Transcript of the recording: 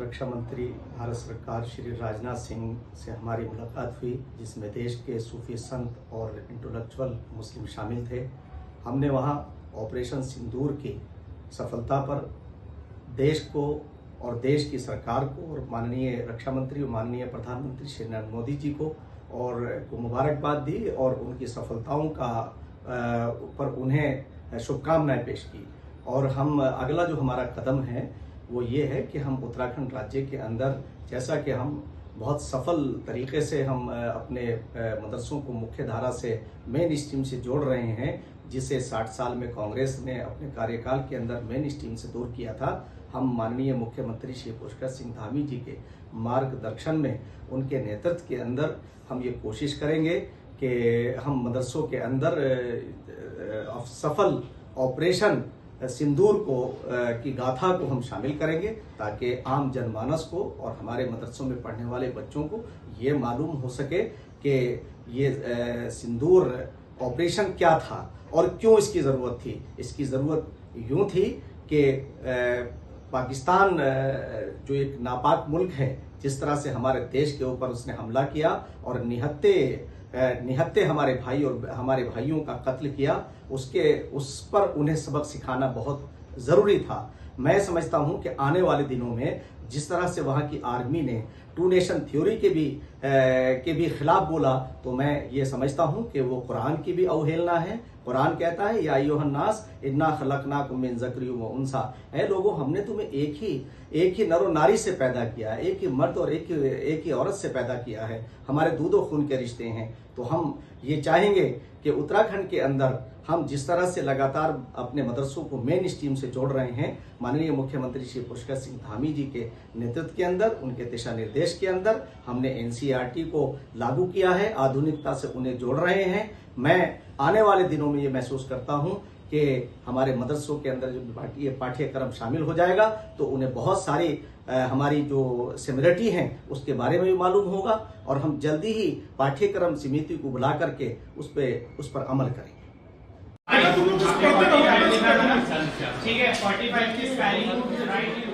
रक्षा मंत्री भारत सरकार श्री राजनाथ सिंह से हमारी मुलाकात हुई, जिसमें देश के सूफी संत और इंटेलेक्चुअल मुस्लिम शामिल थे। हमने वहां ऑपरेशन सिंदूर की सफलता पर देश को और देश की सरकार को और माननीय रक्षा मंत्री और माननीय प्रधानमंत्री श्री नरेंद्र मोदी जी को मुबारकबाद दी और उनकी सफलताओं का पर उन्हें शुभकामनाएं पेश की। और हम अगला जो हमारा कदम है वो ये है कि हम उत्तराखंड राज्य के अंदर, जैसा कि हम बहुत सफल तरीके से हम अपने मदरसों को मुख्य धारा से मेन स्ट्रीम से जोड़ रहे हैं, जिसे 60 साल में कांग्रेस ने अपने कार्यकाल के अंदर मेन स्ट्रीम से दूर किया था। हम माननीय मुख्यमंत्री श्री पुष्कर सिंह धामी जी के मार्गदर्शन में, उनके नेतृत्व के अंदर हम ये कोशिश करेंगे कि हम मदरसों के अंदर सफल ऑपरेशन सिंदूर को की गाथा को हम शामिल करेंगे, ताकि आम जनमानस को और हमारे मदरसों में पढ़ने वाले बच्चों को ये मालूम हो सके कि ये सिंदूर ऑपरेशन क्या था और क्यों इसकी ज़रूरत थी। इसकी ज़रूरत यूँ थी कि पाकिस्तान जो एक नापाक मुल्क है, जिस तरह से हमारे देश के ऊपर उसने हमला किया और निहत्ते हमारे भाई और हमारे भाइयों का कत्ल किया, उस पर उन्हें सबक सिखाना बहुत ज़रूरी था। मैं समझता हूं कि आने वाले दिनों में जिस तरह से वहां की आर्मी ने टू नेशन थ्योरी के भी खिलाफ बोला, तो मैं ये समझता हूं कि वो कुरान की भी अवहेलना है। कुरान कहता है, या अय्युहन्नास इन्ना खलकनाकुम मिन ज़करिन व उन्सा, ऐ लोगों हमने तुम्हें एक ही नर और नारी से पैदा किया है, एक ही मर्द और एक ही औरत से पैदा किया है, हमारे दूध और खून के रिश्ते हैं। तो हम ये चाहेंगे कि उत्तराखंड के अंदर हम जिस तरह से लगातार अपने मदरसों को मेन स्ट्रीम से जोड़ रहे हैं, माननीय मुख्यमंत्री श्री पुष्कर सिंह धामी जी के नेतृत्व के अंदर, उनके दिशा निर्देश के अंदर हमने एनसीईआरटी को लागू किया है, आधुनिकता से उन्हें जोड़ रहे हैं। मैं आने वाले दिनों में ये महसूस करता हूं कि हमारे मदरसों के अंदर जब ये पाठ्यक्रम शामिल हो जाएगा तो उन्हें बहुत सारी हमारी जो सिमिलरिटी हैं उसके बारे में भी मालूम होगा, और हम जल्दी ही पाठ्यक्रम समिति को बुला करके उस पर अमल करेंगे। ठीक है, 45 की स्पेलिंग राइट